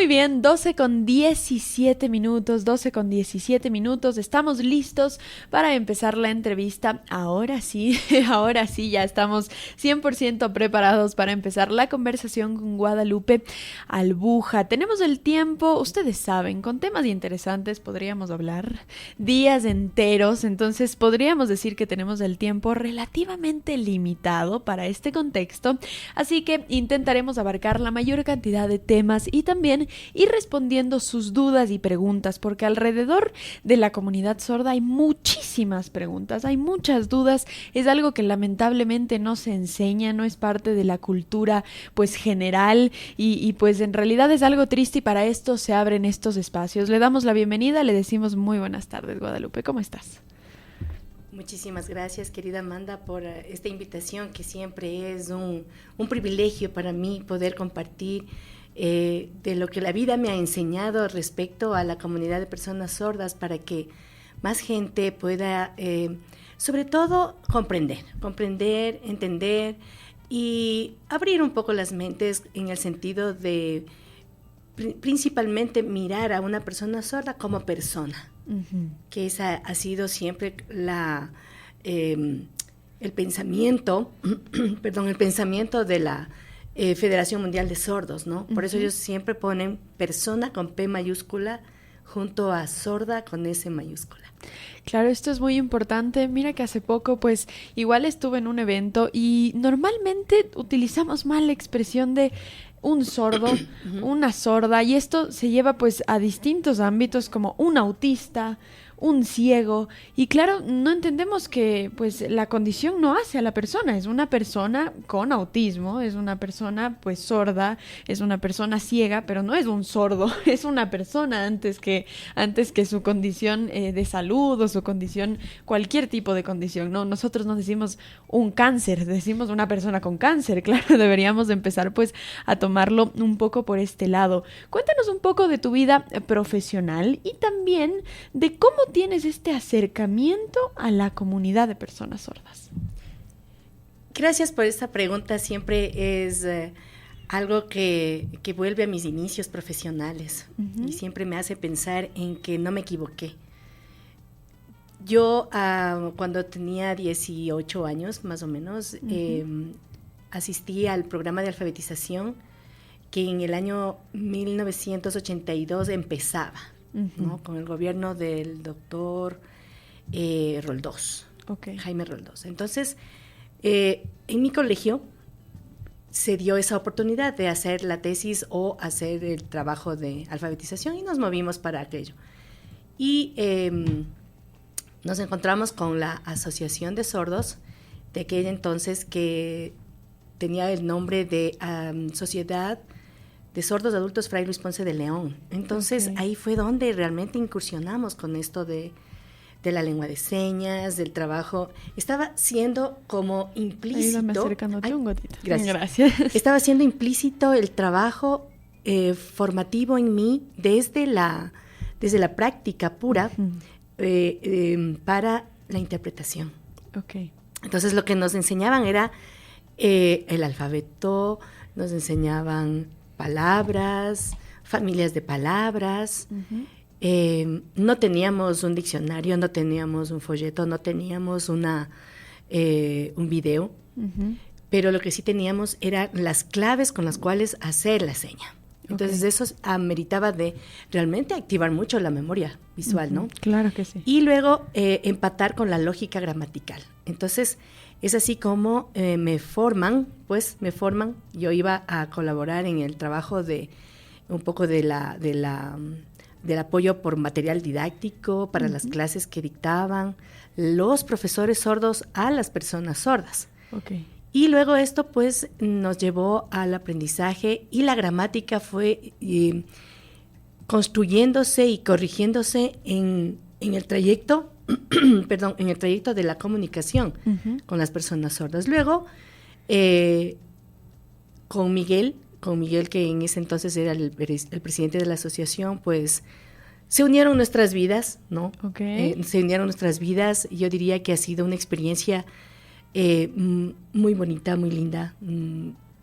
Muy bien, 12:17 minutos, estamos listos para empezar la entrevista. Ahora sí, ya estamos 100% preparados para empezar la conversación con Guadalupe Albuja. Tenemos el tiempo, ustedes saben, con temas interesantes podríamos hablar días enteros, entonces podríamos decir que tenemos el tiempo relativamente limitado para este contexto, así que intentaremos abarcar la mayor cantidad de temas y también ir respondiendo sus dudas y preguntas, porque alrededor de la comunidad sorda hay muchísimas preguntas, hay muchas dudas, es algo que lamentablemente no se enseña, no es parte de la cultura pues general y pues en realidad es algo triste y para esto se abren estos espacios. Le damos la bienvenida, le decimos muy buenas tardes, Guadalupe, ¿cómo estás? Muchísimas gracias, querida Amanda, por esta invitación, que siempre es un privilegio para mí poder compartir de lo que la vida me ha enseñado respecto a la comunidad de personas sordas, para que más gente pueda, sobre todo, comprender, entender y abrir un poco las mentes en el sentido de principalmente mirar a una persona sorda como persona. Uh-huh. Que esa ha sido siempre el pensamiento de la Federación Mundial de Sordos, ¿no? Uh-huh. Por eso ellos siempre ponen persona con P mayúscula junto a sorda con S mayúscula. Claro, esto es muy importante. Mira que hace poco, pues, igual estuve en un evento y normalmente utilizamos mal la expresión de un sordo, una sorda, y esto se lleva pues a distintos ámbitos como un autista, un ciego, y claro, no entendemos que pues la condición no hace a la persona, es una persona con autismo, es una persona pues sorda, es una persona ciega, pero no es un sordo, es una persona antes que su condición de salud o su condición, cualquier tipo de condición, ¿no? Nosotros no decimos un cáncer, decimos una persona con cáncer, claro, deberíamos empezar pues a tomarlo un poco por este lado. Cuéntanos un poco de tu vida profesional y también de cómo tienes este acercamiento a la comunidad de personas sordas. Gracias por esta pregunta, siempre es algo que vuelve a mis inicios profesionales. Uh-huh. Y siempre me hace pensar en que no me equivoqué. Yo cuando tenía 18 años más o menos, uh-huh, asistí al programa de alfabetización que en el año 1982 empezaba. Uh-huh. ¿No? Con el gobierno del doctor Roldós, okay. Jaime Roldós. Entonces, en mi colegio se dio esa oportunidad de hacer la tesis o hacer el trabajo de alfabetización y nos movimos para aquello. Y nos encontramos con la Asociación de Sordos de aquel entonces, que tenía el nombre de Sociedad de Sordos Adultos Fray Luis Ponce de León. Entonces, okay, ahí fue donde realmente incursionamos con esto de la lengua de señas, del trabajo. Estaba siendo como implícito. Ayúdame acercándote un gotito. Gracias. Estaba siendo implícito el trabajo formativo en mí desde la práctica pura, uh-huh, para la interpretación. Okay. Entonces, lo que nos enseñaban era el alfabeto, nos enseñaban palabras, familias de palabras. Uh-huh. No teníamos un diccionario, no teníamos un folleto, no teníamos un video, uh-huh, pero lo que sí teníamos eran las claves con las cuales hacer la seña. Entonces, okay, eso ameritaba de realmente activar mucho la memoria visual, uh-huh, ¿no? Claro que sí. Y luego empatar con la lógica gramatical. Entonces, es así como me forman, yo iba a colaborar en el trabajo de un poco del apoyo por material didáctico para, uh-huh, las clases que dictaban los profesores sordos a las personas sordas. Okay. Y luego esto pues nos llevó al aprendizaje y la gramática fue construyéndose y corrigiéndose en el trayecto en el trayecto de la comunicación, uh-huh, con las personas sordas. Luego, con Miguel, que en ese entonces era el presidente de la asociación, pues se unieron nuestras vidas, ¿no? Okay. Se unieron nuestras vidas, y yo diría que ha sido una experiencia muy bonita, muy linda,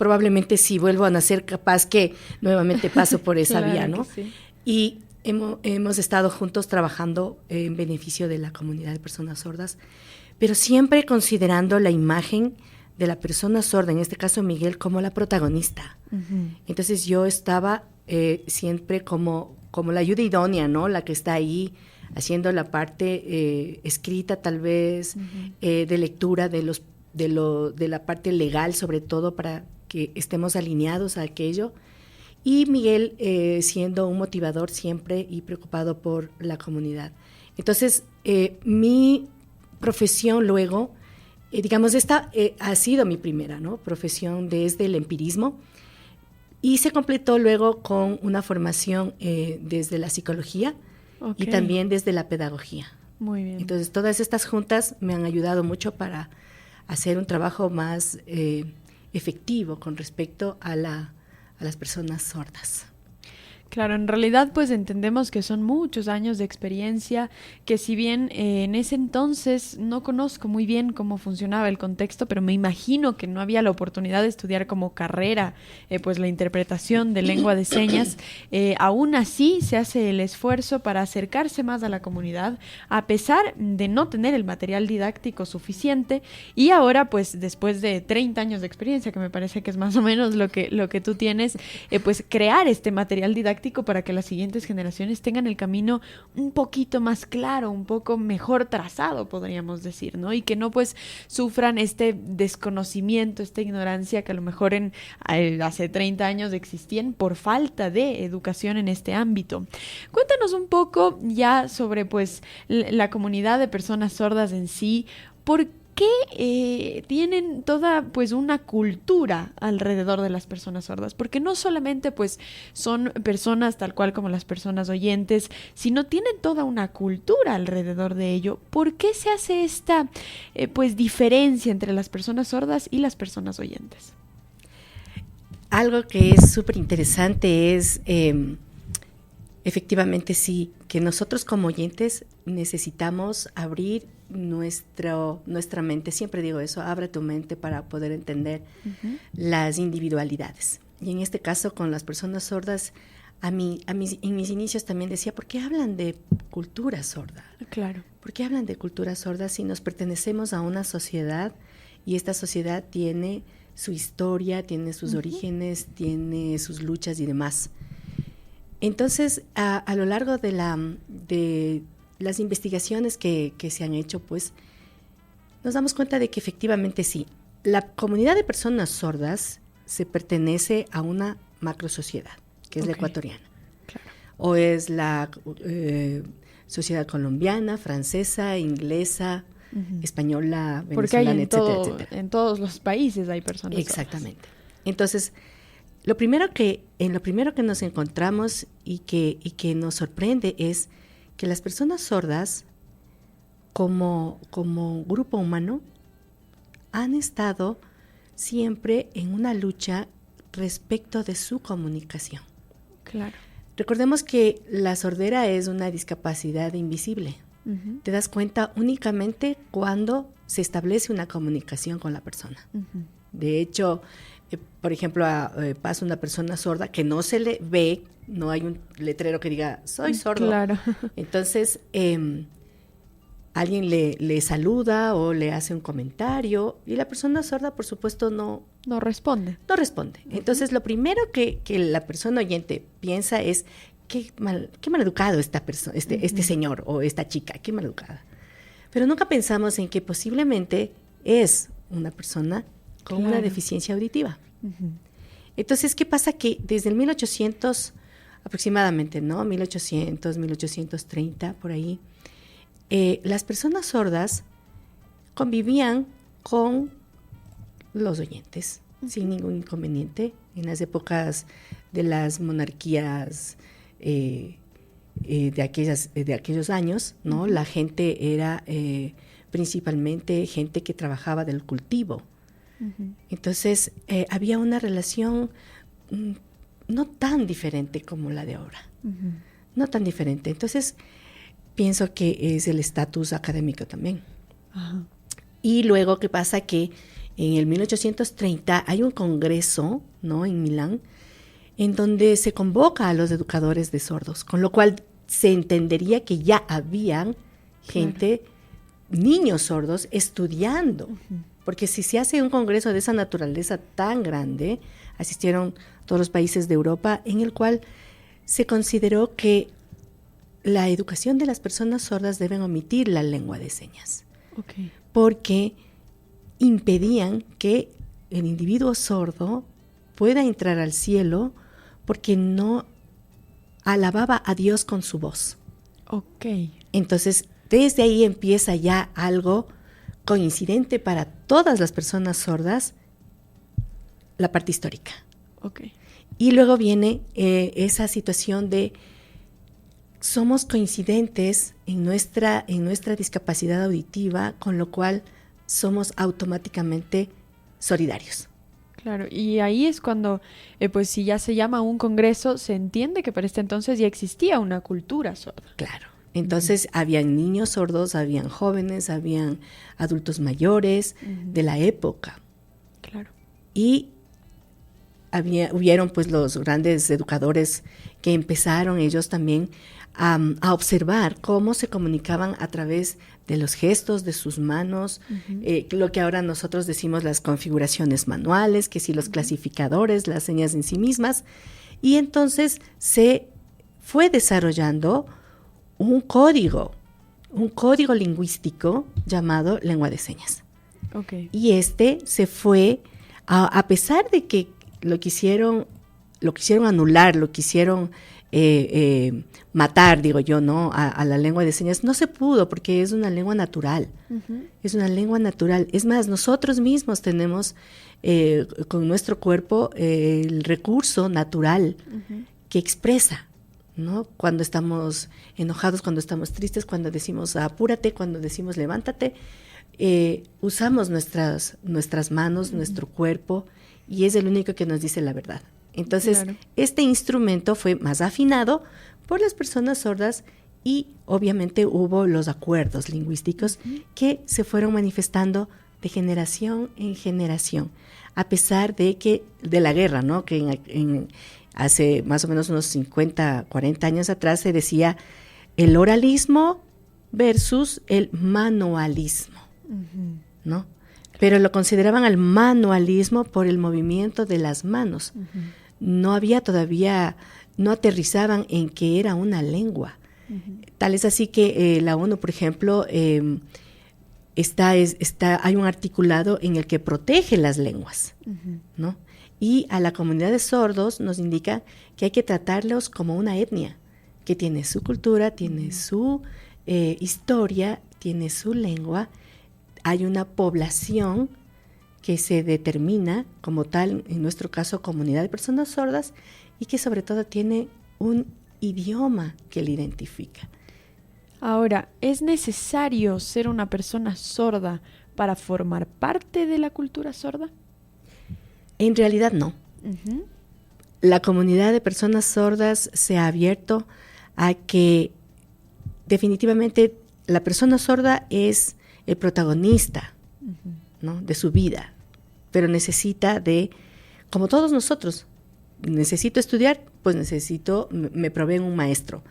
probablemente si vuelvo a nacer, capaz que nuevamente paso por esa Claro vía, ¿no? que sí. Y hemos estado juntos trabajando en beneficio de la comunidad de personas sordas, pero siempre considerando la imagen de la persona sorda, en este caso Miguel, como la protagonista. Ujú. Entonces yo estaba siempre como la ayuda idónea, ¿no? La que está ahí haciendo la parte escrita, tal vez, de lectura de la parte legal, sobre todo para que estemos alineados a aquello. Y Miguel siendo un motivador siempre y preocupado por la comunidad. Entonces, mi profesión luego, digamos, esta ha sido mi primera, ¿no?, profesión desde el empirismo, y se completó luego con una formación desde la psicología y también desde la pedagogía. Muy bien. Entonces, todas estas juntas me han ayudado mucho para hacer un trabajo más efectivo con respecto a las personas sordas. Claro, en realidad pues entendemos que son muchos años de experiencia, que si bien en ese entonces no conozco muy bien cómo funcionaba el contexto, pero me imagino que no había la oportunidad de estudiar como carrera pues la interpretación de lengua de señas, aún así se hace el esfuerzo para acercarse más a la comunidad, a pesar de no tener el material didáctico suficiente, y ahora pues después de 30 años de experiencia, que me parece que es más o menos lo que tú tienes, pues crear este material didáctico para que las siguientes generaciones tengan el camino un poquito más claro, un poco mejor trazado, podríamos decir, ¿no? Y que no pues sufran este desconocimiento, esta ignorancia que a lo mejor hace 30 años existían por falta de educación en este ámbito. Cuéntanos un poco ya sobre pues la comunidad de personas sordas en sí. ¿Por qué tienen toda pues una cultura alrededor de las personas sordas? Porque no solamente pues son personas tal cual como las personas oyentes, sino tienen toda una cultura alrededor de ello. ¿Por qué se hace esta pues diferencia entre las personas sordas y las personas oyentes? Algo que es súper interesante es efectivamente sí, que nosotros como oyentes necesitamos abrir nuestra mente. Siempre digo eso, abre tu mente para poder entender las individualidades. Y en este caso con las personas sordas, en mis inicios también decía, ¿por qué hablan de cultura sorda? Claro. ¿Por qué hablan de cultura sorda si nos pertenecemos a una sociedad y esta sociedad tiene su historia, tiene sus orígenes, tiene sus luchas y demás? Entonces, a lo largo de las investigaciones que se han hecho, pues, nos damos cuenta de que efectivamente sí, la comunidad de personas sordas se pertenece a una macrosociedad, que es la ecuatoriana. Claro. O es la sociedad colombiana, francesa, inglesa, española, venezolana, etcétera, etcétera. En todos los países hay personas sordas. Exactamente. Entonces, en lo primero que nos encontramos y que nos sorprende es que las personas sordas, como grupo humano, han estado siempre en una lucha respecto de su comunicación. Claro. Recordemos que la sordera es una discapacidad invisible. Te das cuenta únicamente cuando se establece una comunicación con la persona. De hecho, por ejemplo, pasa una persona sorda que no se le ve, no hay un letrero que diga, soy sordo. Claro. Entonces, alguien le saluda o le hace un comentario y la persona sorda, por supuesto, no responde. No responde. Entonces, lo primero que la persona oyente piensa es, qué mal educado esta persona, este señor o esta chica, qué mal educada. Pero nunca pensamos en que posiblemente es una persona con una deficiencia auditiva. Entonces, ¿qué pasa? Que desde el 1800 aproximadamente, ¿no? 1800, 1830, por ahí, las personas sordas convivían con los oyentes sin ningún inconveniente. En las épocas de las monarquías de aquellos años, ¿no? La gente era principalmente gente que trabajaba del cultivo. Entonces, había una relación no tan diferente como la de ahora. No tan diferente. Entonces, pienso que es el estatus académico también. Y luego, ¿qué pasa? Que en el 1830 hay un congreso, ¿no?, en Milán, en donde se convoca a los educadores de sordos, con lo cual se entendería que ya habían gente, niños sordos, estudiando. Porque si se hace un congreso de esa naturaleza tan grande, asistieron todos los países de Europa, en el cual se consideró que la educación de las personas sordas deben omitir la lengua de señas. Porque impedían que el individuo sordo pueda entrar al cielo porque no alababa a Dios con su voz. Entonces, desde ahí empieza ya algo coincidente para todas las personas sordas, la parte histórica. Y luego viene esa situación de somos coincidentes en nuestra discapacidad auditiva, con lo cual somos automáticamente solidarios. Claro, y ahí es cuando, pues si ya se llama un congreso, se entiende que para este entonces ya existía una cultura sorda. Claro, entonces habían niños sordos, habían jóvenes, habían adultos mayores de la época. Claro. Y hubieron pues los grandes educadores que empezaron ellos también a observar cómo se comunicaban a través de los gestos de sus manos, lo que ahora nosotros decimos las configuraciones manuales, que sí, los clasificadores, las señas en sí mismas, y entonces se fue desarrollando un código lingüístico llamado lengua de señas. Y se fue, a pesar de que lo quisieron anular, lo quisieron matar, digo yo, ¿no?, a la lengua de señas, no se pudo porque es una lengua natural. Es una lengua natural. Es más, nosotros mismos tenemos con nuestro cuerpo el recurso natural que expresa, ¿no? Cuando estamos enojados, cuando estamos tristes, cuando decimos apúrate, cuando decimos levántate, usamos nuestras manos, nuestro cuerpo, y es el único que nos dice la verdad. Entonces, este instrumento fue más afinado por las personas sordas y obviamente hubo los acuerdos lingüísticos que se fueron manifestando de generación en generación, a pesar de la guerra, ¿no?, que hace más o menos unos 50, 40 años atrás se decía el oralismo versus el manualismo, ¿no? Pero lo consideraban al manualismo por el movimiento de las manos. No había todavía, no aterrizaban en que era una lengua. Tal es así que la ONU, por ejemplo, hay un articulado en el que protege las lenguas, ¿no? Y a la comunidad de sordos nos indica que hay que tratarlos como una etnia, que tiene su cultura, tiene su historia, tiene su lengua. Hay una población que se determina como tal, en nuestro caso, comunidad de personas sordas, y que sobre todo tiene un idioma que le identifica. Ahora, ¿es necesario ser una persona sorda para formar parte de la cultura sorda? En realidad no. La comunidad de personas sordas se ha abierto a que definitivamente la persona sorda es el protagonista, ¿no?, de su vida, pero necesita como todos nosotros, necesito estudiar, pues me proveen un maestro.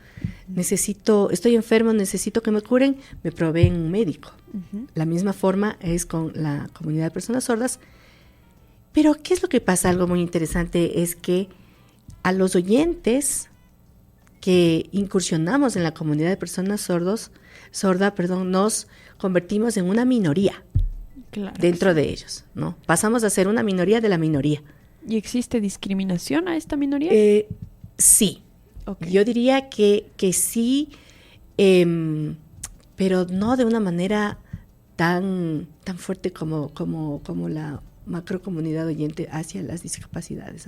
Estoy enfermo, necesito que me curen, me proveen un médico. La misma forma es con la comunidad de personas sordas. Pero, ¿qué es lo que pasa? Algo muy interesante es que a los oyentes que incursionamos en la comunidad de personas sorda, nos convertimos en una minoría dentro de ellos, ¿no? Pasamos a ser una minoría de la minoría. ¿Y existe discriminación a esta minoría? Sí. Yo diría que sí, pero no de una manera tan fuerte como la macrocomunidad oyente hacia las discapacidades,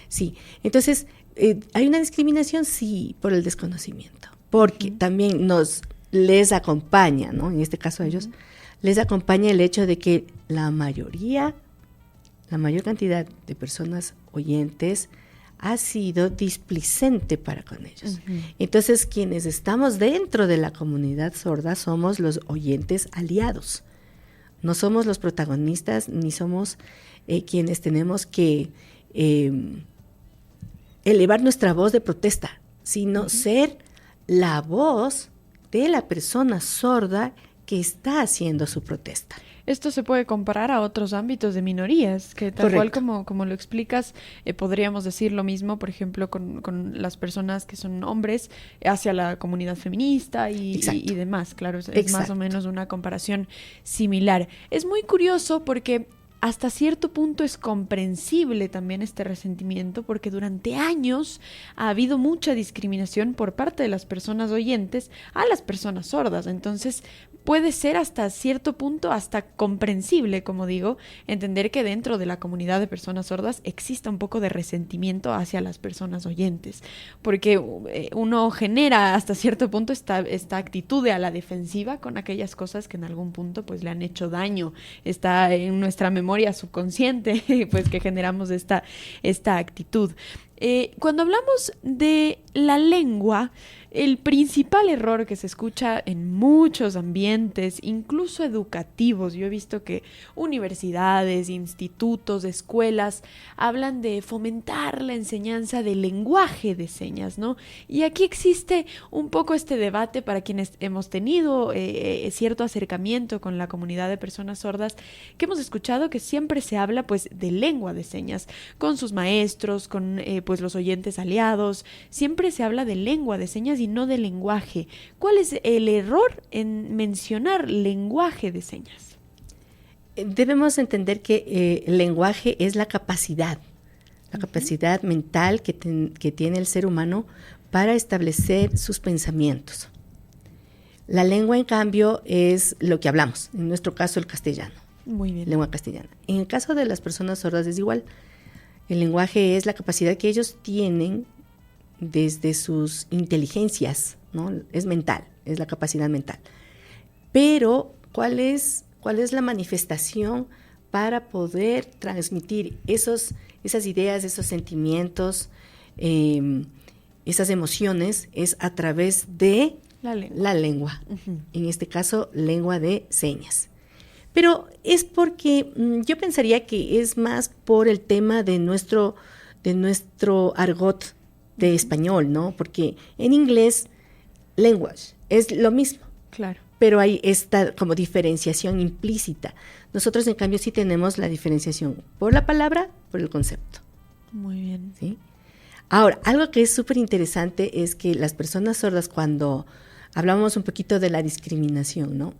sí. Entonces, hay una discriminación, sí, por el desconocimiento, porque también les acompaña, ¿no? En este caso a ellos, les acompaña el hecho de que la mayor cantidad de personas oyentes ha sido displicente para con ellos. Entonces, quienes estamos dentro de la comunidad sorda somos los oyentes aliados. No somos los protagonistas ni somos quienes tenemos que elevar nuestra voz de protesta, sino ser la voz de la persona sorda que está haciendo su protesta. Esto se puede comparar a otros ámbitos de minorías, que tal Correcto. cual como lo explicas, podríamos decir lo mismo, por ejemplo, con las personas que son hombres hacia la comunidad feminista y demás. Claro, es más o menos una comparación similar. Es muy curioso porque hasta cierto punto es comprensible también este resentimiento, porque durante años ha habido mucha discriminación por parte de las personas oyentes a las personas sordas. Entonces, puede ser hasta cierto punto hasta comprensible, como digo, entender que dentro de la comunidad de personas sordas exista un poco de resentimiento hacia las personas oyentes, porque uno genera hasta cierto punto esta actitud de a la defensiva con aquellas cosas que en algún punto pues le han hecho daño. Está en nuestra memoria subconsciente pues que generamos esta actitud. Cuando hablamos de la lengua, el principal error que se escucha en muchos ambientes, incluso educativos, yo he visto que universidades, institutos, escuelas hablan de fomentar la enseñanza del lenguaje de señas, ¿no? Y aquí existe un poco este debate para quienes hemos tenido cierto acercamiento con la comunidad de personas sordas, que hemos escuchado que siempre se habla pues de lengua de señas, con sus maestros, con pues los oyentes aliados, siempre se habla de lengua de señas y no de lenguaje. ¿Cuál es el error en mencionar lenguaje de señas? Debemos entender que el lenguaje es la capacidad mental que tiene el ser humano para establecer sus pensamientos. La lengua, en cambio, es lo que hablamos, en nuestro caso el castellano. Muy bien. Lengua castellana. En el caso de las personas sordas es igual. El lenguaje es la capacidad que ellos tienen desde sus inteligencias, ¿no? Es mental, es la capacidad mental. Pero, ¿cuál es la manifestación para poder transmitir esas ideas, esos sentimientos, esas emociones? Es a través de la lengua. Uh-huh. En este caso, lengua de señas. Pero es porque yo pensaría que es más por el tema de nuestro argot de español, ¿no? Porque en inglés, language es lo mismo. Claro. Pero hay esta como diferenciación implícita. Nosotros, en cambio, sí tenemos la diferenciación por la palabra, por el concepto. Muy bien. ¿Sí? Ahora, algo que es súper interesante es que las personas sordas, cuando hablamos un poquito de la discriminación, ¿no?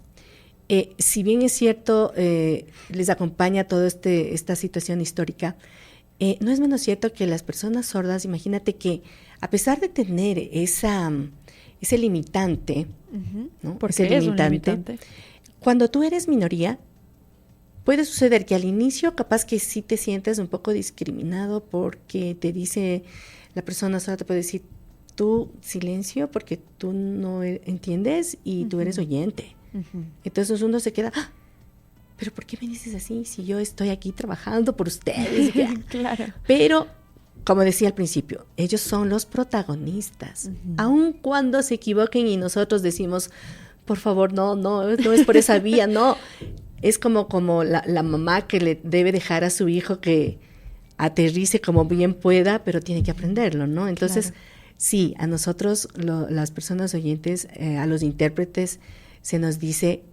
Si bien es cierto, les acompaña toda esta situación histórica, no es menos cierto que las personas sordas, imagínate que a pesar de tener ese limitante, uh-huh. ¿no? Porque es un limitante. Cuando tú eres minoría, puede suceder que al inicio capaz que sí te sientes un poco discriminado porque te dice, la persona sorda te puede decir, tú silencio porque tú no entiendes y uh-huh. tú eres oyente. Uh-huh. Entonces uno se queda, pero ¿por qué me dices así si yo estoy aquí trabajando por ustedes? Claro. Pero, como decía al principio, ellos son los protagonistas. Uh-huh. Aun cuando se equivoquen y nosotros decimos, por favor, no es por esa vía, no. Es como la mamá que le debe dejar a su hijo que aterrice como bien pueda, pero tiene que aprenderlo, ¿no? Entonces, claro. Sí, a nosotros, las personas oyentes, a los intérpretes, se nos dice,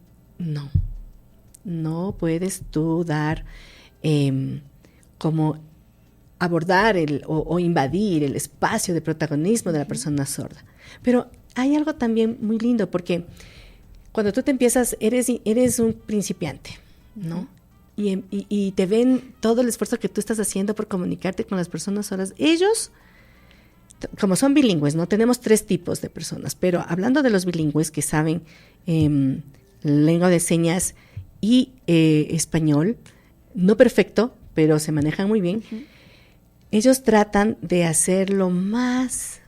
no puedes tú dar como abordar o invadir el espacio de protagonismo de la persona sorda. Pero hay algo también muy lindo, porque cuando tú te empiezas, eres un principiante, ¿no? Y te ven todo el esfuerzo que tú estás haciendo por comunicarte con las personas sordas. Ellos, como son bilingües, ¿no? Tenemos 3 tipos de personas, pero hablando de los bilingües que saben lengua de señas y español, no perfecto, pero se manejan muy bien, uh-huh. Ellos tratan de hacer lo más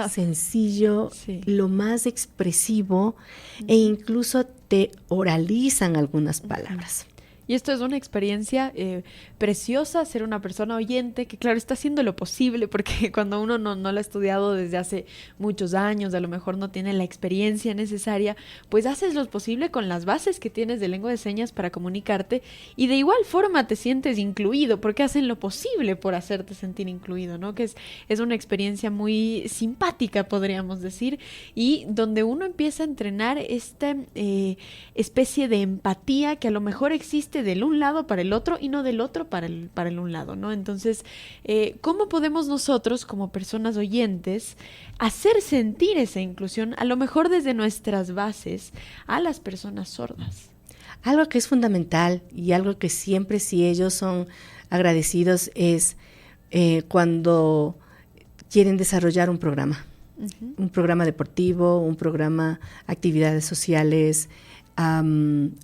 sencillo, sí. Lo más expresivo, uh-huh. E incluso te oralizan algunas palabras. Y esto es una experiencia preciosa, ser una persona oyente que, claro, está haciendo lo posible, porque cuando uno no lo ha estudiado desde hace muchos años, a lo mejor no tiene la experiencia necesaria, pues haces lo posible con las bases que tienes de lengua de señas para comunicarte y de igual forma te sientes incluido, porque hacen lo posible por hacerte sentir incluido, ¿no? Que es una experiencia muy simpática, podríamos decir, y donde uno empieza a entrenar esta especie de empatía que a lo mejor existe del un lado para el otro y no del otro para el un lado, ¿no? Entonces, ¿cómo podemos nosotros como personas oyentes hacer sentir esa inclusión, a lo mejor desde nuestras bases, a las personas sordas? Algo que es fundamental y algo que siempre, si ellos son agradecidos, es cuando quieren desarrollar un programa. Un programa deportivo, un programa, actividades sociales,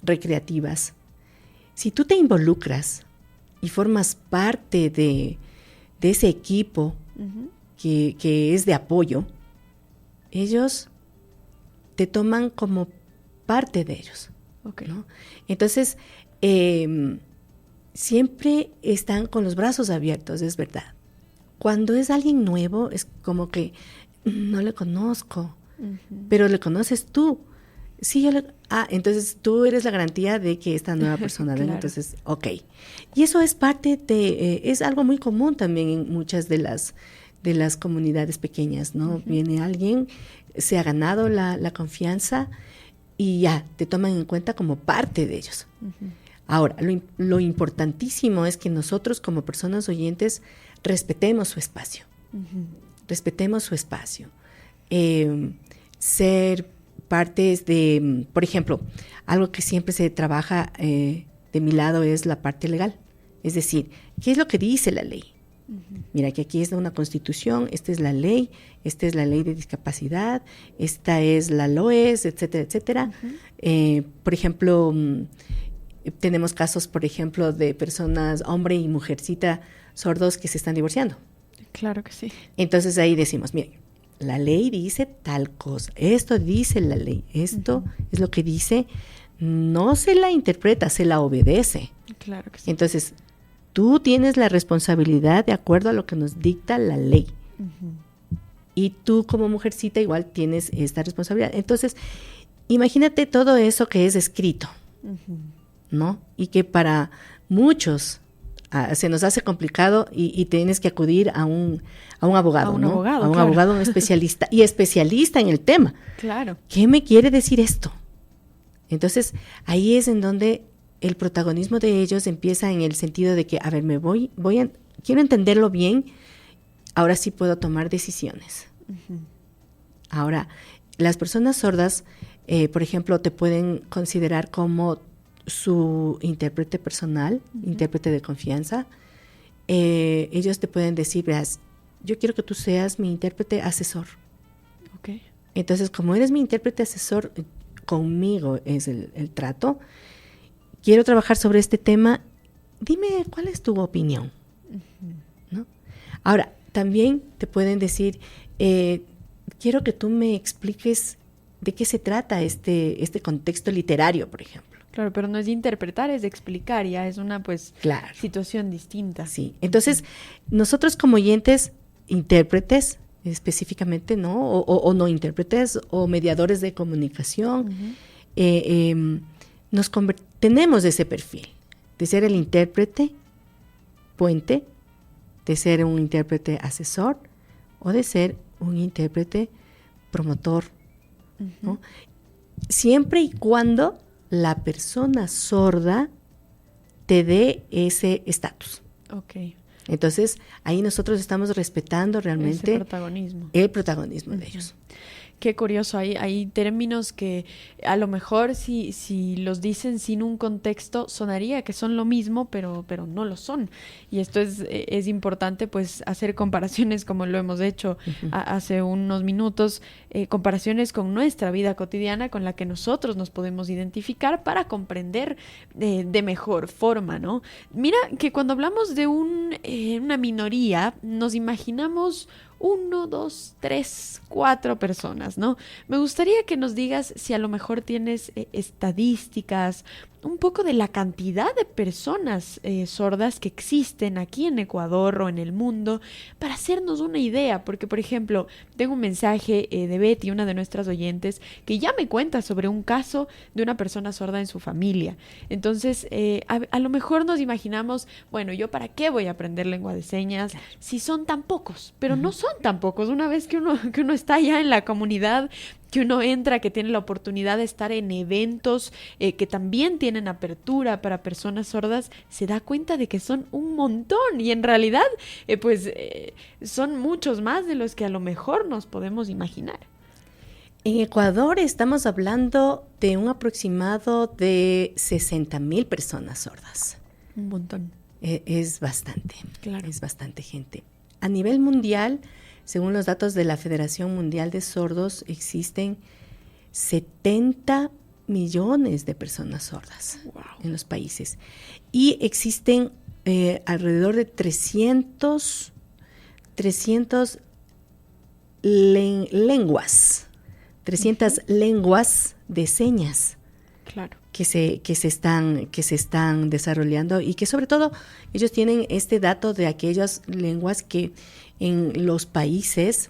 recreativas. Si tú te involucras y formas parte de ese equipo que es de apoyo, ellos te toman como parte de ellos. Okay. ¿No? Entonces, siempre están con los brazos abiertos, es verdad. Cuando es alguien nuevo, es como que no le conozco, pero le conoces tú. Sí, entonces tú eres la garantía de que esta nueva persona venga. Claro. Entonces, ok. Y eso es parte es algo muy común también en muchas de las comunidades pequeñas, ¿no? Viene alguien, se ha ganado la confianza y ya, te toman en cuenta como parte de ellos. Ahora, lo importantísimo es que nosotros como personas oyentes respetemos su espacio. Respetemos su espacio. Ser partes de, por ejemplo, algo que siempre se trabaja de mi lado es la parte legal. Es decir, ¿qué es lo que dice la ley? Mira, que aquí es una constitución, esta es la ley de discapacidad, esta es la LOES, etcétera, etcétera. Por ejemplo, tenemos casos, por ejemplo, de personas, hombre y mujercita sordos que se están divorciando. Claro que sí. Entonces ahí decimos, miren, la ley dice tal cosa, esto dice la ley, esto es lo que dice, no se la interpreta, se la obedece. Claro que sí. Entonces, tú tienes la responsabilidad de acuerdo a lo que nos dicta la ley. Y tú como mujercita igual tienes esta responsabilidad. Entonces, imagínate todo eso que es escrito, ¿no? Y que para muchos se nos hace complicado y tienes que acudir a un abogado, ¿no? Abogado, a un claro. abogado, un especialista, y especialista en el tema. Claro. ¿Qué me quiere decir esto? Entonces, ahí es en donde el protagonismo de ellos empieza en el sentido de que, a ver, quiero entenderlo bien, ahora sí puedo tomar decisiones. Ahora, las personas sordas, por ejemplo, te pueden considerar como su intérprete personal, intérprete de confianza. Ellos te pueden decir, verás, yo quiero que tú seas mi intérprete asesor. Okay. Entonces, como eres mi intérprete asesor, conmigo es el trato. Quiero trabajar sobre este tema. Dime, ¿cuál es tu opinión? ¿No? Ahora, también te pueden decir, quiero que tú me expliques de qué se trata este contexto literario, por ejemplo. Claro, pero no es de interpretar, es de explicar, ya es una claro. Situación distinta. Sí, entonces nosotros como oyentes, intérpretes específicamente, ¿no? O no intérpretes o mediadores de comunicación, tenemos ese perfil de ser el intérprete puente, de ser un intérprete asesor o de ser un intérprete promotor, ¿no? Siempre y cuando la persona sorda te dé ese estatus. Okay. Entonces, ahí nosotros estamos respetando realmente el protagonismo de ellos. Qué curioso, hay términos que a lo mejor si los dicen sin un contexto sonaría que son lo mismo, pero no lo son. Y esto es importante, pues, hacer comparaciones como lo hemos hecho hace unos minutos, comparaciones con nuestra vida cotidiana con la que nosotros nos podemos identificar para comprender de mejor forma, ¿no? Mira que cuando hablamos de una minoría, nos imaginamos 1, 2, 3, 4 personas, ¿no? Me gustaría que nos digas si a lo mejor tienes estadísticas un poco de la cantidad de personas sordas que existen aquí en Ecuador o en el mundo para hacernos una idea, porque por ejemplo tengo un mensaje de Betty, una de nuestras oyentes, que ya me cuenta sobre un caso de una persona sorda en su familia. Entonces a lo mejor nos imaginamos, bueno, ¿yo para qué voy a aprender lengua de señas si son tan pocos? Pero no son tan pocos. Una vez que uno está ya en la comunidad, que uno entra, que tiene la oportunidad de estar en eventos que también tienen apertura para personas sordas, se da cuenta de que son un montón y en realidad son muchos más de los que a lo mejor nos podemos imaginar. En Ecuador estamos hablando de un aproximado de 60,000 personas sordas. Un montón. Es bastante, claro. Es bastante gente. A nivel mundial, según los datos de la Federación Mundial de Sordos, existen 70 millones de personas sordas en los países. Y existen alrededor de 300 lenguas, 300 lenguas de señas. Claro. Que se están desarrollando y que sobre todo ellos tienen este dato de aquellas lenguas que en los países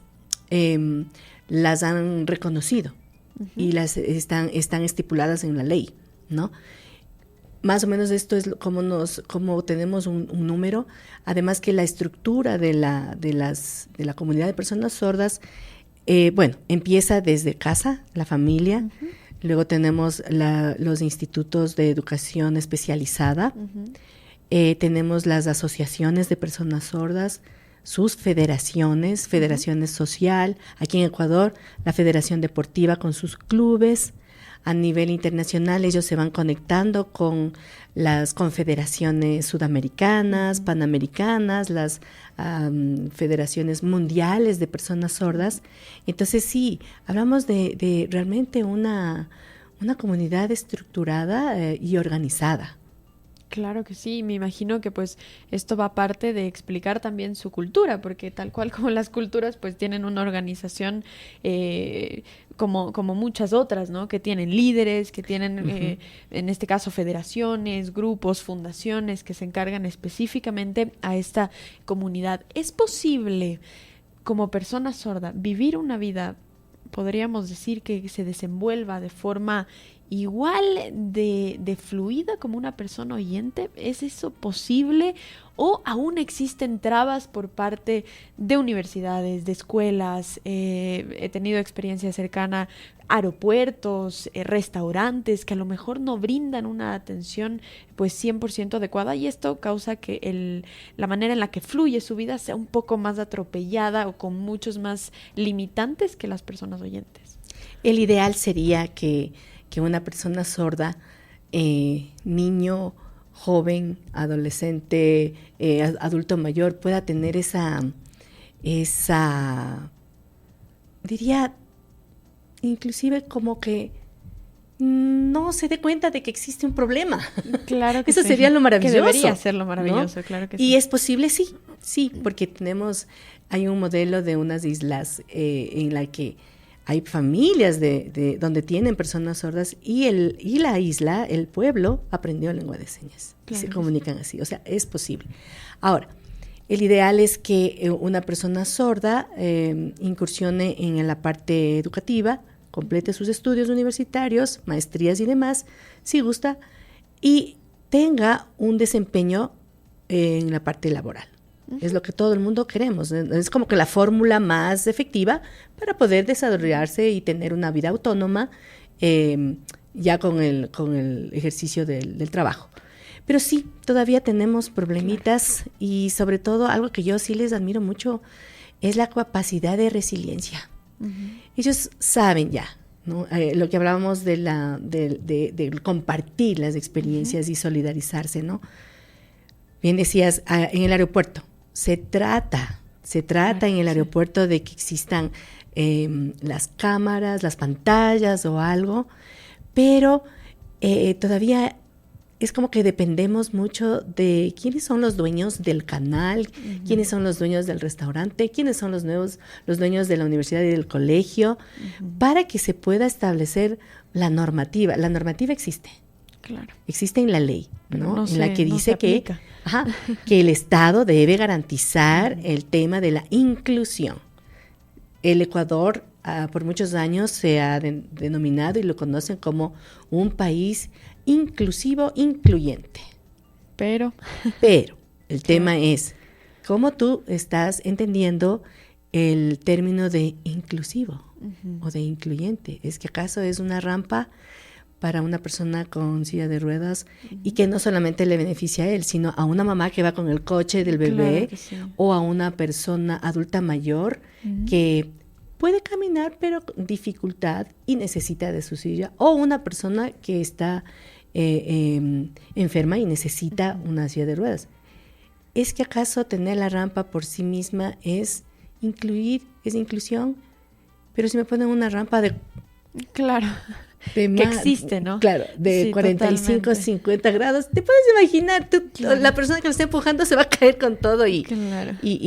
las han reconocido y las están estipuladas en la ley, ¿no? Más o menos esto es como tenemos un número, además que la estructura de la comunidad de personas sordas, empieza desde casa, la familia. Luego tenemos los institutos de educación especializada, tenemos las asociaciones de personas sordas, sus federaciones social, aquí en Ecuador, la Federación Deportiva con sus clubes. A nivel internacional ellos se van conectando con las confederaciones sudamericanas, panamericanas, las federaciones mundiales de personas sordas. Entonces sí, hablamos de realmente una comunidad estructurada y organizada. Claro que sí, me imagino que pues esto va parte de explicar también su cultura, porque tal cual como las culturas pues tienen una organización como muchas otras, ¿no? Que tienen líderes, que tienen en este caso federaciones, grupos, fundaciones que se encargan específicamente a esta comunidad. ¿Es posible como persona sorda vivir una vida, podríamos decir, que se desenvuelva de forma igual de fluida como una persona oyente? ¿Es eso posible? ¿O aún existen trabas por parte de universidades, de escuelas? He tenido experiencia cercana a aeropuertos, restaurantes que a lo mejor no brindan una atención pues 100% adecuada, y esto causa que la manera en la que fluye su vida sea un poco más atropellada o con muchos más limitantes que las personas oyentes. El ideal sería que una persona sorda, niño, joven, adolescente, adulto mayor, pueda tener esa, diría, inclusive como que no se dé cuenta de que existe un problema. Claro que eso sí. Sería lo maravilloso. Que debería ser lo maravilloso, ¿no? Claro que sí. ¿Y es posible? Sí, porque hay un modelo de unas islas en la que hay familias de donde tienen personas sordas y la isla, el pueblo, aprendió lengua de señas. Claro, y se comunican así. O sea, es posible. Ahora, el ideal es que una persona sorda incursione en la parte educativa, complete sus estudios universitarios, maestrías y demás, si gusta, y tenga un desempeño en la parte laboral. Es lo que todo el mundo queremos. Es como que la fórmula más efectiva para poder desarrollarse y tener una vida autónoma ya con el ejercicio del trabajo. Pero sí, todavía tenemos problemitas, claro. Y sobre todo algo que yo sí les admiro mucho es la capacidad de resiliencia. Ellos saben ya, ¿no? Lo que hablábamos de compartir las experiencias y solidarizarse, ¿no? Bien decías, en el aeropuerto. Se trata en el aeropuerto de que existan las cámaras, las pantallas o algo, pero todavía es como que dependemos mucho de quiénes son los dueños del canal, quiénes son los dueños del restaurante, quiénes son los dueños de la universidad y del colegio, para que se pueda establecer la normativa. La normativa existe. Claro. Existe en la ley, ¿no? En la que dice que el Estado debe garantizar el tema de la inclusión. El Ecuador por muchos años se ha denominado y lo conocen como un país inclusivo, incluyente. Pero el tema es, ¿cómo tú estás entendiendo el término de inclusivo o de incluyente? ¿Es que acaso es una rampa para una persona con silla de ruedas y que no solamente le beneficia a él, sino a una mamá que va con el coche del bebé, claro sí, o a una persona adulta mayor que puede caminar pero con dificultad y necesita de su silla, o una persona que está enferma y necesita una silla de ruedas? ¿Es que acaso tener la rampa por sí misma es incluir, es inclusión? Pero si me ponen una rampa de... Claro. Que existe, ¿no? Claro, de sí, 45, totalmente. 50 grados. ¿Te puedes imaginar? Claro. La persona que lo está empujando se va a caer con todo y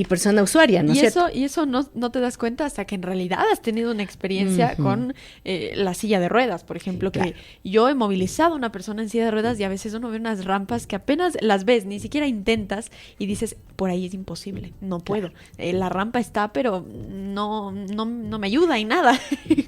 persona usuaria, ¿no es cierto? Y eso no te das cuenta hasta que en realidad has tenido una experiencia con la silla de ruedas, por ejemplo, Sí, claro. que yo he movilizado a una persona en silla de ruedas y a veces uno ve unas rampas que apenas las ves, ni siquiera intentas y dices, por ahí es imposible, no puedo. Claro. La rampa está, pero no me ayuda en nada.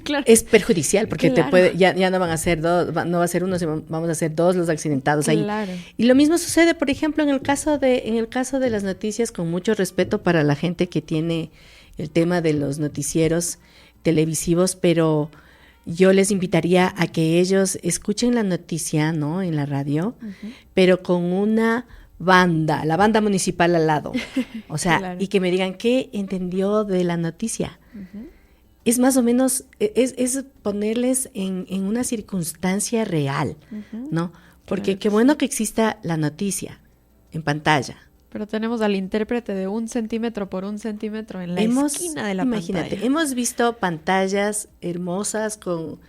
Claro. Es perjudicial porque Claro. te puede, ya no van a ser dos, no va a ser uno, sino vamos a ser dos los accidentados Claro. ahí. Y lo mismo sucede, por ejemplo, en el caso de las noticias, con mucho respeto para la gente que tiene el tema de los noticieros televisivos, pero yo les invitaría a que ellos escuchen la noticia, ¿no?, en la radio, pero con una banda, la banda municipal al lado. O sea, Claro. y que me digan qué entendió de la noticia. Es más o menos, es ponerles en una circunstancia real, ¿no? Porque Claro qué bueno que exista la noticia en pantalla. Pero tenemos al intérprete de 1 centímetro por 1 centímetro en la esquina de la imagínate, pantalla. hemos visto pantallas hermosas con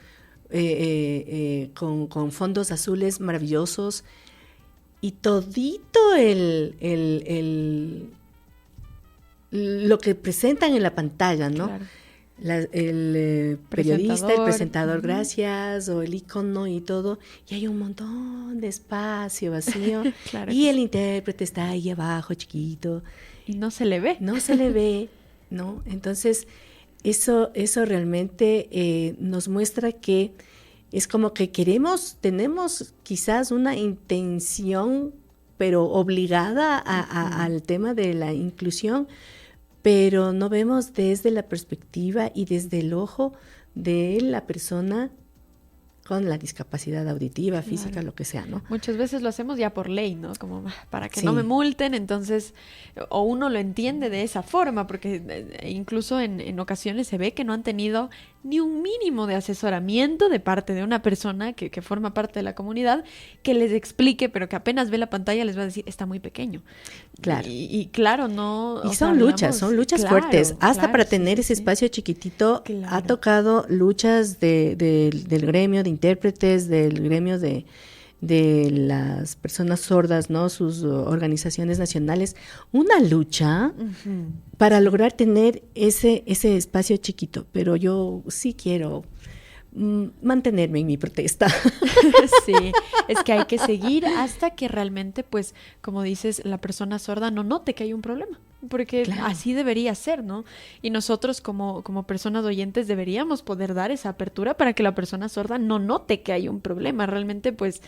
fondos azules maravillosos y todito lo que presentan en la pantalla, ¿no? Claro. El periodista, el presentador, uh-huh, gracias, o el icono y todo, y hay un montón de espacio vacío, claro y que el sí. intérprete está ahí abajo, chiquito. Y no se le ve. No se le ve, ¿no? Entonces, eso realmente nos muestra que es como que tenemos quizás una intención, pero obligada al tema de la inclusión, pero no vemos desde la perspectiva y desde el ojo de la persona con la discapacidad auditiva, física, claro, lo que sea, ¿no? Muchas veces lo hacemos ya por ley, ¿no? Como para que Sí, no me multen, entonces, o uno lo entiende de esa forma, porque incluso en ocasiones se ve que no han tenido ni un mínimo de asesoramiento de parte de una persona que forma parte de la comunidad, que les explique, pero que apenas ve la pantalla les va a decir, está muy pequeño. claro. Y claro, no... Y son luchas claro, fuertes. Hasta claro, para sí, tener sí, ese sí. espacio chiquitito, Claro. ha tocado luchas del gremio de intérpretes, del gremio de las personas sordas, ¿no? Sus organizaciones nacionales. Una lucha para lograr tener ese espacio chiquito. Pero yo sí quiero mantenerme en mi protesta. Sí, es que hay que seguir hasta que realmente, pues, como dices, la persona sorda no note que hay un problema, porque Claro. así debería ser, ¿no? Y nosotros como personas oyentes deberíamos poder dar esa apertura para que la persona sorda no note que hay un problema. Realmente, pues,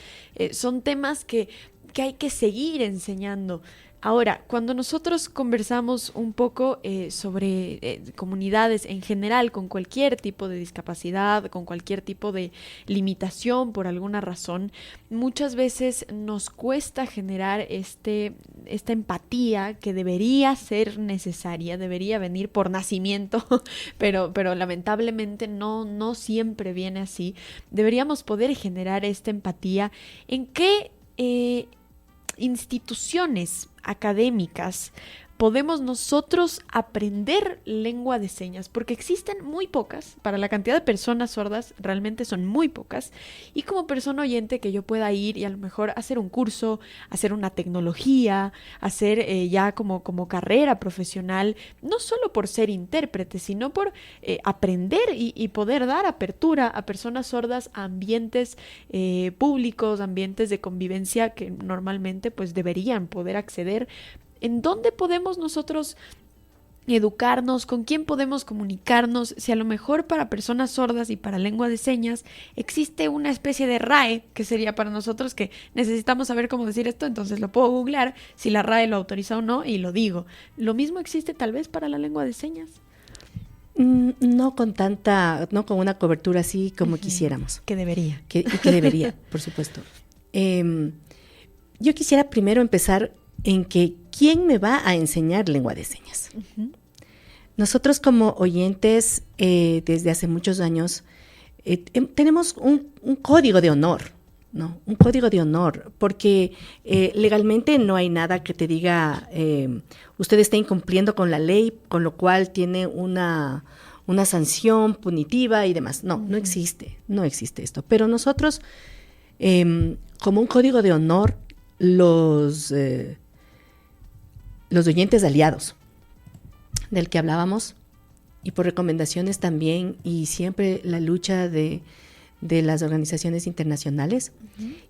son temas que hay que seguir enseñando. Ahora, cuando nosotros conversamos un poco sobre comunidades en general, con cualquier tipo de discapacidad, con cualquier tipo de limitación por alguna razón, muchas veces nos cuesta generar esta empatía que debería ser necesaria, debería venir por nacimiento, pero lamentablemente no siempre viene así. Deberíamos poder generar esta empatía. ¿En qué instituciones académicas podemos nosotros aprender lengua de señas? Porque existen muy pocas, para la cantidad de personas sordas realmente son muy pocas, y como persona oyente que yo pueda ir y a lo mejor hacer un curso, hacer una tecnología, hacer ya como carrera profesional, no solo por ser intérprete, sino por aprender y poder dar apertura a personas sordas a ambientes públicos, ambientes de convivencia que normalmente pues deberían poder acceder. ¿En dónde podemos nosotros educarnos? ¿Con quién podemos comunicarnos? Si a lo mejor para personas sordas y para lengua de señas existe una especie de RAE, que sería para nosotros que necesitamos saber cómo decir esto, entonces lo puedo googlear, si la RAE lo autoriza o no, y lo digo. ¿Lo mismo existe tal vez para la lengua de señas? No con una cobertura así como quisiéramos. Que debería. Que debería, por supuesto. Yo quisiera primero empezar en que ¿quién me va a enseñar lengua de señas? Nosotros como oyentes desde hace muchos años tenemos un código de honor, ¿no? Un código de honor, porque legalmente no hay nada que te diga usted está incumpliendo con la ley, con lo cual tiene una sanción punitiva y demás. No existe esto. Pero nosotros, como un código de honor, los oyentes aliados del que hablábamos, y por recomendaciones también, y siempre la lucha de las organizaciones internacionales,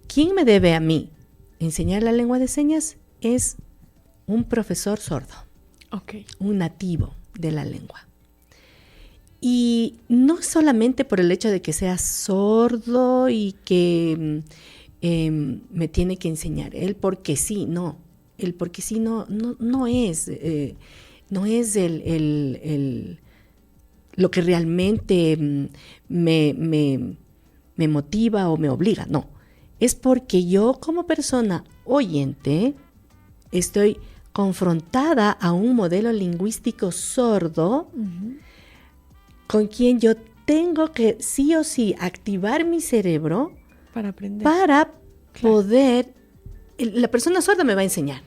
¿quién me debe a mí enseñar la lengua de señas? Es un profesor sordo, un nativo de la lengua. Y no solamente por el hecho de que sea sordo y que me tiene que enseñar, él porque sí, no. El porque sí no es lo que realmente me motiva o me obliga, no. Es porque yo como persona oyente estoy confrontada a un modelo lingüístico sordo con quien yo tengo que sí o sí activar mi cerebro para aprender, para poder. La persona sorda me va a enseñar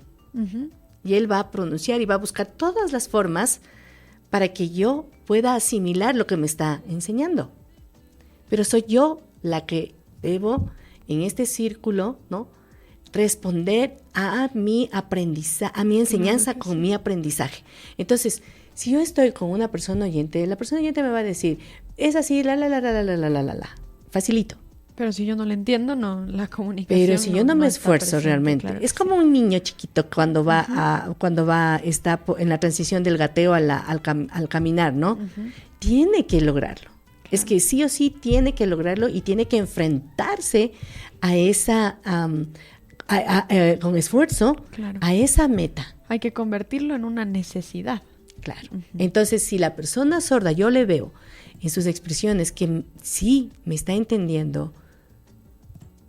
y él va a pronunciar y va a buscar todas las formas para que yo pueda asimilar lo que me está enseñando. Pero soy yo la que debo, en este círculo, ¿no?, responder a mi aprendizaje, a mi enseñanza con mi aprendizaje. Entonces, si yo estoy con una persona oyente, la persona oyente me va a decir, es así, facilito. Pero si yo no le entiendo, no, la comunicación. Pero si yo no me esfuerzo presente, realmente, claro es como un niño chiquito cuando está en la transición del gateo al caminar, ¿no? Tiene que lograrlo. Claro. Es que sí o sí tiene que lograrlo y tiene que enfrentarse a esa, con esfuerzo, claro, a esa meta. Hay que convertirlo en una necesidad. Claro. Entonces, si la persona sorda, yo le veo en sus expresiones que sí me está entendiendo,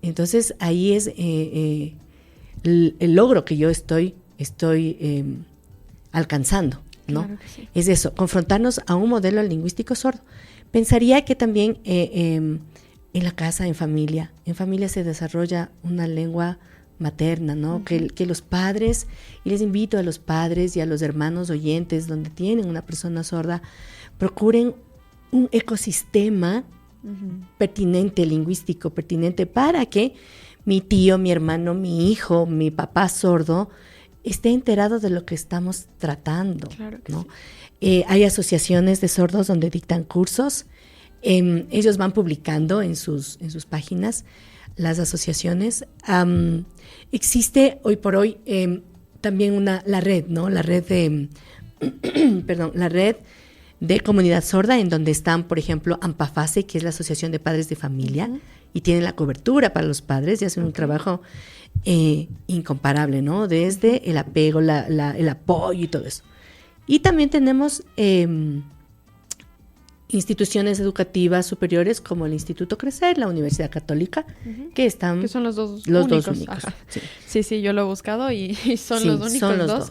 entonces ahí es el logro que yo estoy alcanzando, ¿no? Claro que sí. Es eso, confrontarnos a un modelo lingüístico sordo. Pensaría que también en la casa, en familia se desarrolla una lengua materna, ¿no? Que los padres, y les invito a los padres y a los hermanos oyentes donde tienen una persona sorda, procuren un ecosistema pertinente, lingüístico pertinente, para que mi tío, mi hermano, mi hijo, mi papá sordo esté enterado de lo que estamos tratando, claro, ¿no? Sí. Hay asociaciones de sordos donde dictan cursos, ellos van publicando en sus páginas las asociaciones. Existe hoy por hoy también la red, ¿no? La red de comunidad sorda, en donde están, por ejemplo, AMPAFASE, que es la Asociación de Padres de Familia, y tienen la cobertura para los padres y hacen un trabajo incomparable, ¿no? Desde el apego, el apoyo y todo eso. Y también tenemos instituciones educativas superiores como el Instituto Crecer, la Universidad Católica, que están... Que son los dos únicos. Sí, yo lo he buscado y son los únicos dos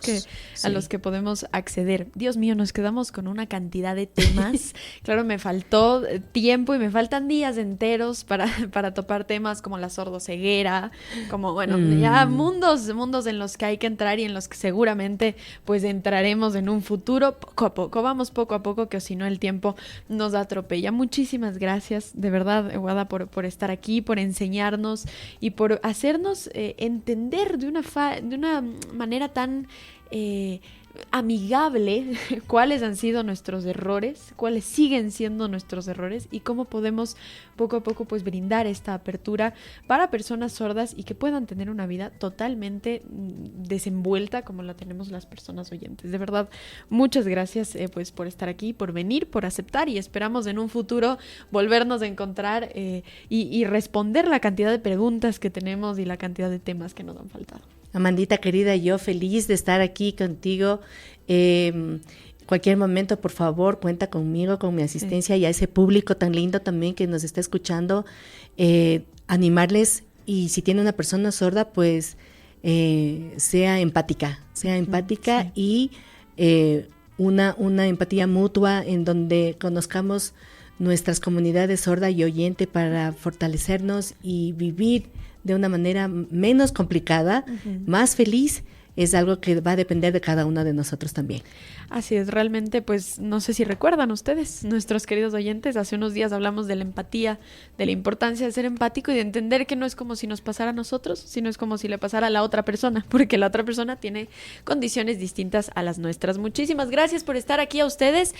a los que podemos acceder. Dios mío, nos quedamos con una cantidad de temas. Claro, me faltó tiempo y me faltan días enteros para topar temas como la sordoceguera, como, bueno, ya mundos en los que hay que entrar y en los que seguramente pues entraremos en un futuro poco a poco. Vamos poco a poco, que si no el tiempo nos atropella. Muchísimas gracias, de verdad, Guada, por estar aquí, por enseñarnos y por hacernos entender de una manera tan amigable cuáles han sido nuestros errores, cuáles siguen siendo nuestros errores y cómo podemos poco a poco pues brindar esta apertura para personas sordas y que puedan tener una vida totalmente desenvuelta como la tenemos las personas oyentes. De verdad, muchas gracias pues por estar aquí, por venir, por aceptar, y esperamos en un futuro volvernos a encontrar y responder la cantidad de preguntas que tenemos y la cantidad de temas que nos han faltado. Amandita querida, yo feliz de estar aquí contigo. Cualquier momento, por favor, cuenta conmigo, con mi asistencia y a ese público tan lindo también que nos está escuchando. Animarles, y si tiene una persona sorda, pues sea empática y una empatía mutua en donde conozcamos nuestras comunidades sorda y oyente para fortalecernos y vivir de una manera menos complicada, más feliz. Es algo que va a depender de cada uno de nosotros también. Así es, realmente, pues no sé si recuerdan ustedes, nuestros queridos oyentes, hace unos días hablamos de la empatía, de la importancia de ser empático y de entender que no es como si nos pasara a nosotros, sino es como si le pasara a la otra persona, porque la otra persona tiene condiciones distintas a las nuestras. Muchísimas gracias por estar aquí a ustedes.